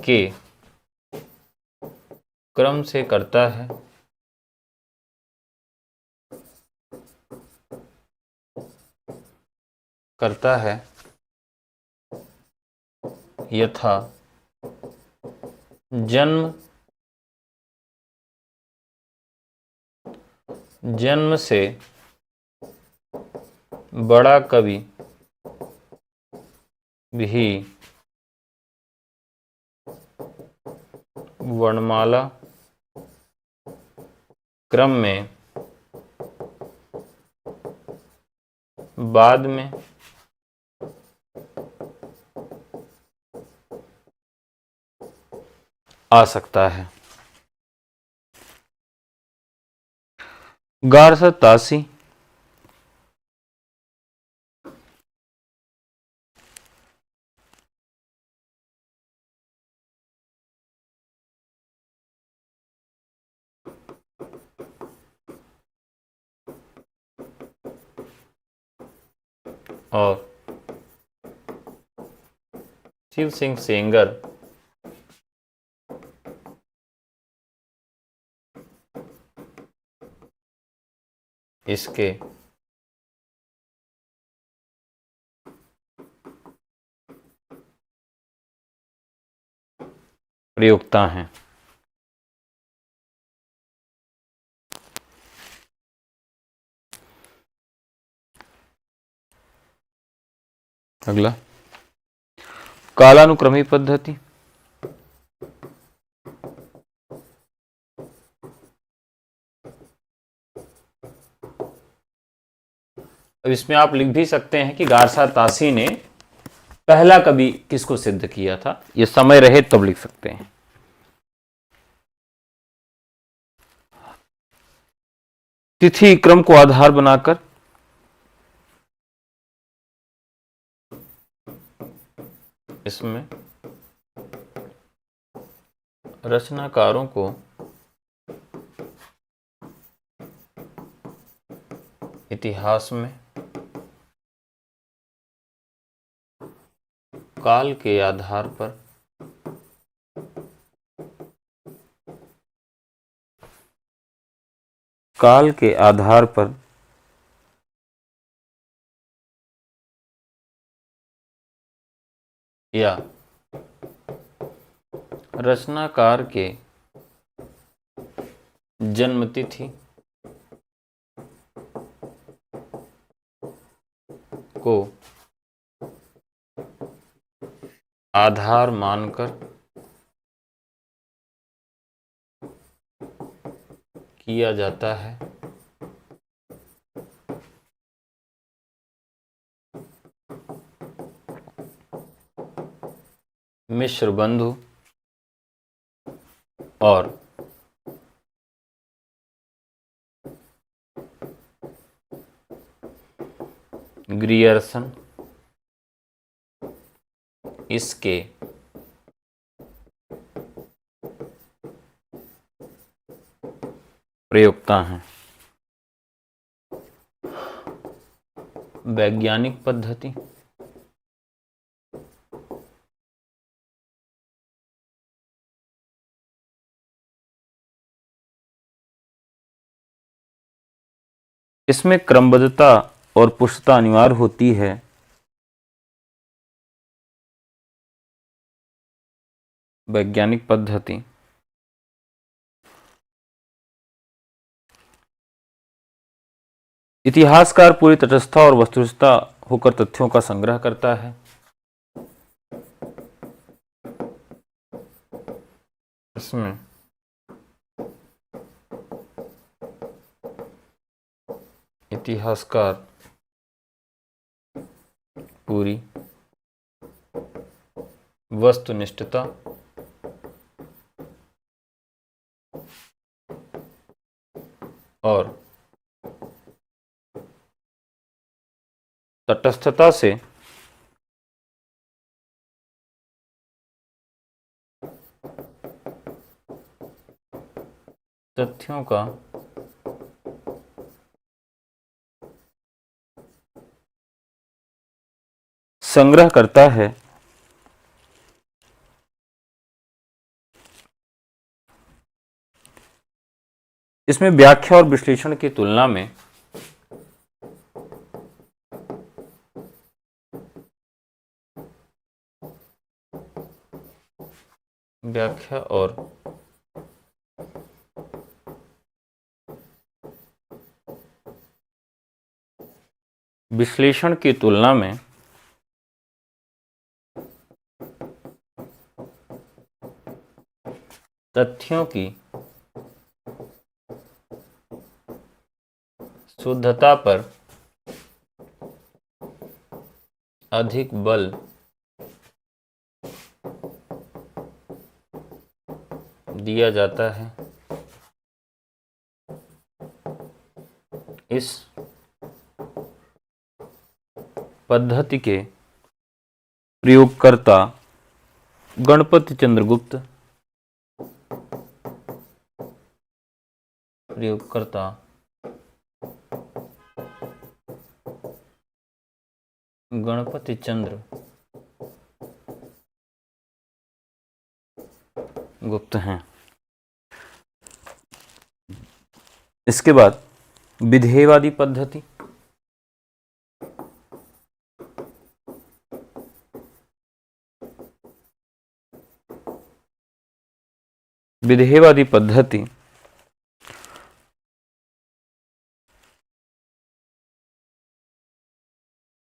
के क्रम से करता है। यथा जन्म से बड़ा कवि भी वर्णमाला क्रम में बाद में आ सकता है। गारसत तासी और शिव सिंह सेंगर इसके प्रयोक्ता हैं। अगला, कालानुक्रमी पद्धति। अब इसमें आप लिख भी सकते हैं कि गारसा तासी ने पहला कवि किसको सिद्ध किया था, ये समय रहे तब लिख सकते हैं। तिथि क्रम को आधार बनाकर इसमें रचनाकारों को इतिहास में काल के आधार पर या रचनाकार के जन्मतिथि को आधार मानकर किया जाता है। मिश्र बंधु और ग्रियर्सन इसके प्रयोक्ता हैं। वैज्ञानिक पद्धति इसमें क्रमबद्धता और पुष्टता अनिवार्य होती है। वैज्ञानिक पद्धति इतिहासकार पूरी तटस्थता और वस्तुनिष्ठता होकर तथ्यों का संग्रह करता है। इसमें इतिहासकार पूरी वस्तुनिष्ठता और तटस्थता से तथ्यों का संग्रह करता है। इसमें व्याख्या और विश्लेषण की तुलना में व्याख्या और विश्लेषण की तुलना में तथ्यों की शुद्धता पर अधिक बल दिया जाता है। इस पद्धति के प्रयोगकर्ता गणपति चंद्रगुप्त गणपति चंद्र गुप्त हैं। इसके बाद विधेयवादी पद्धति विधेयवादी पद्धति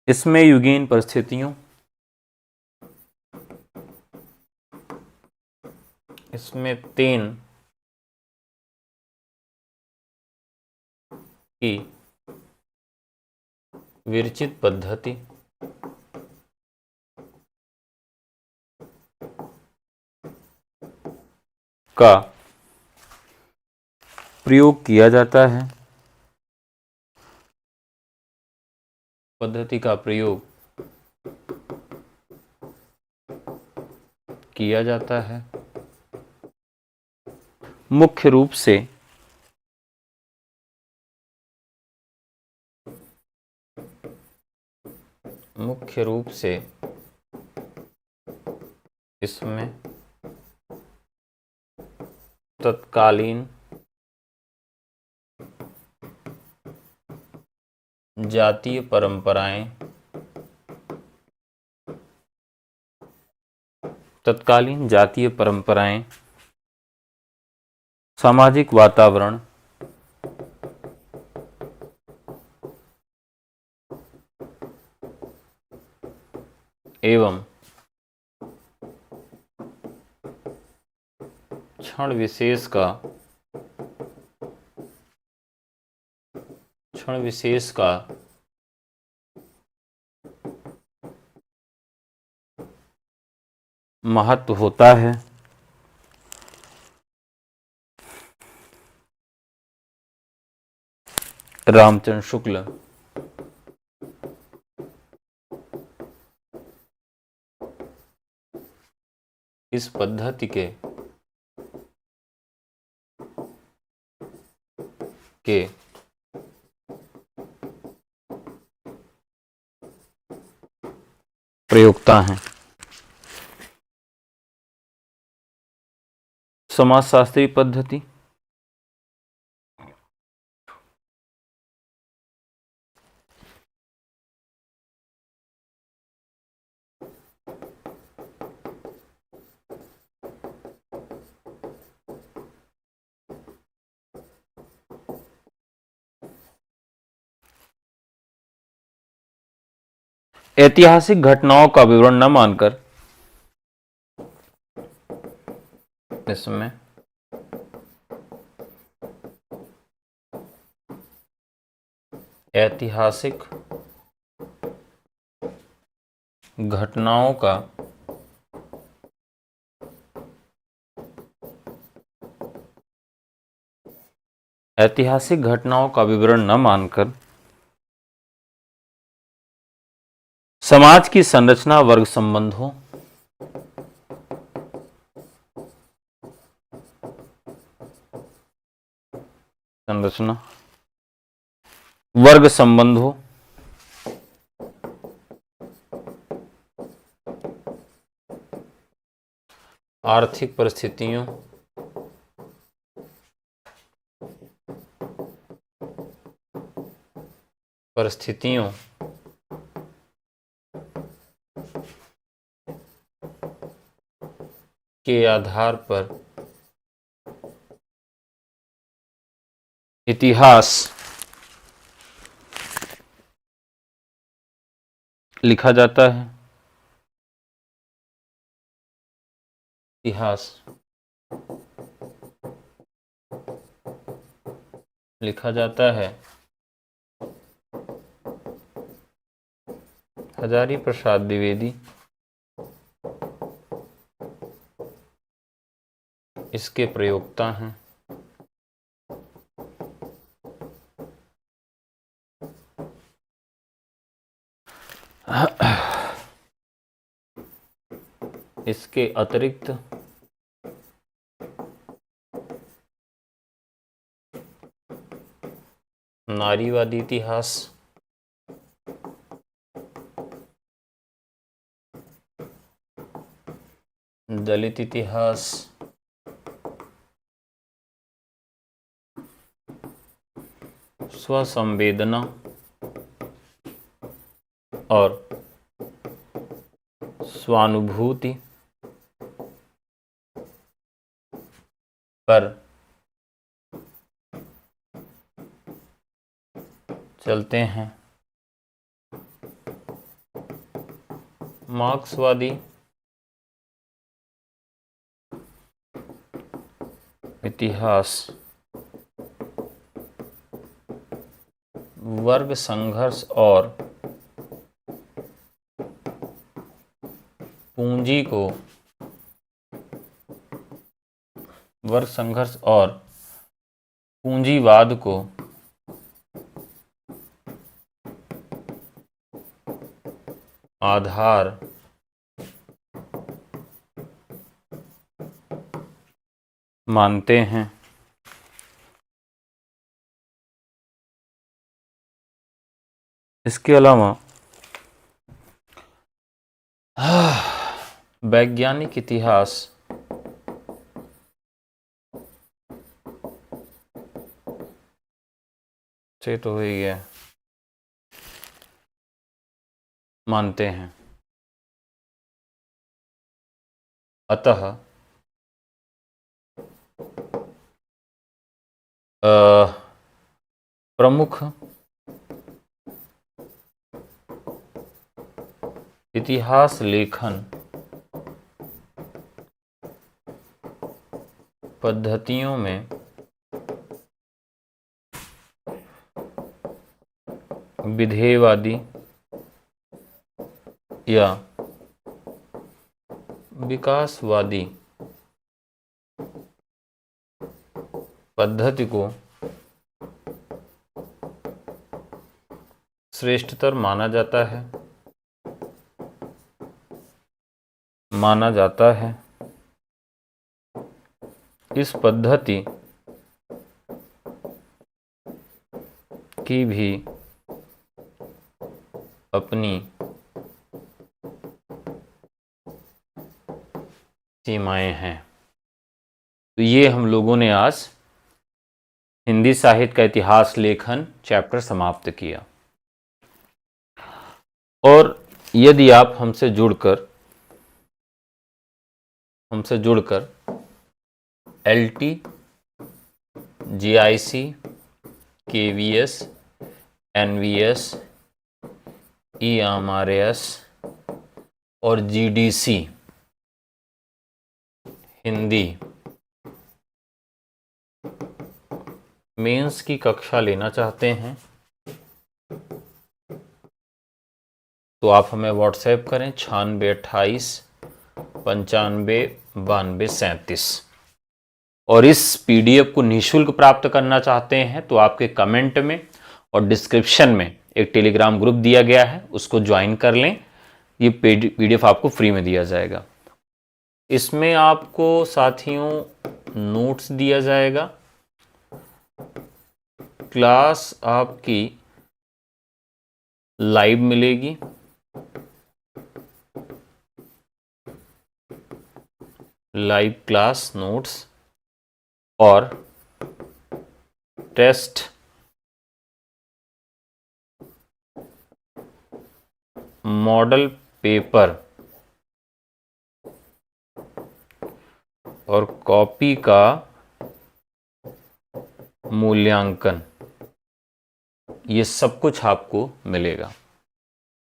इसमें युगीन परिस्थितियों इसमें 3 की विरचित पद्धति का प्रयोग किया जाता है। पद्धति का प्रयोग किया जाता है मुख्य रूप से इसमें तत्कालीन जातीय परंपराएं, सामाजिक वातावरण एवं क्षण विशेष का महत्व होता है। रामचंद्र शुक्ल इस पद्धति के प्रयोक्ता हैं। समाजशास्त्री पद्धति ऐतिहासिक घटनाओं का विवरण न मानकर इसमें ऐतिहासिक घटनाओं का विवरण न मानकर समाज की संरचना वर्ग संबंधों आर्थिक परिस्थितियों के आधार पर इतिहास लिखा जाता है। हजारी प्रसाद द्विवेदी इसके प्रयोक्ता हैं। इसके अतिरिक्त नारीवादी इतिहास, दलित इतिहास, स्वसंवेदना और स्वानुभूति पर चलते हैं। मार्क्सवादी इतिहास वर्ग संघर्ष और पूंजी को वर्ग संघर्ष और पूंजीवाद को आधार मानते हैं। इसके अलावा वैज्ञानिक इतिहास से तो ही है मानते हैं। अतः प्रमुख इतिहास लेखन पद्धतियों में विधेयवादी या विकासवादी पद्धति को श्रेष्ठतर माना जाता है। इस पद्धति की भी अपनी सीमाएं हैं। तो ये हम लोगों ने आज हिंदी साहित्य का इतिहास लेखन चैप्टर समाप्त किया। और यदि आप हमसे जुड़कर LT, GIC, KVS, NVS, EMRS और GDC हिंदी मेंस की कक्षा लेना चाहते हैं तो आप हमें व्हाट्सएप करें 9628 95 92 37। और इस PDF को निःशुल्क प्राप्त करना चाहते हैं तो आपके कमेंट में और डिस्क्रिप्शन में एक टेलीग्राम ग्रुप दिया गया है, उसको ज्वाइन कर लें। ये PDF आपको फ्री में दिया जाएगा। इसमें आपको साथियों नोट्स दिया जाएगा, क्लास आपकी लाइव मिलेगी, लाइव क्लास नोट्स और टेस्ट मॉडल पेपर और कॉपी का मूल्यांकन, ये सब कुछ आपको मिलेगा।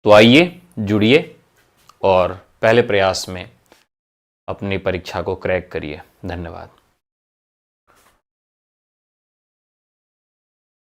तो आइए जुड़िए और पहले प्रयास में अपनी परीक्षा को क्रैक करिए। धन्यवाद।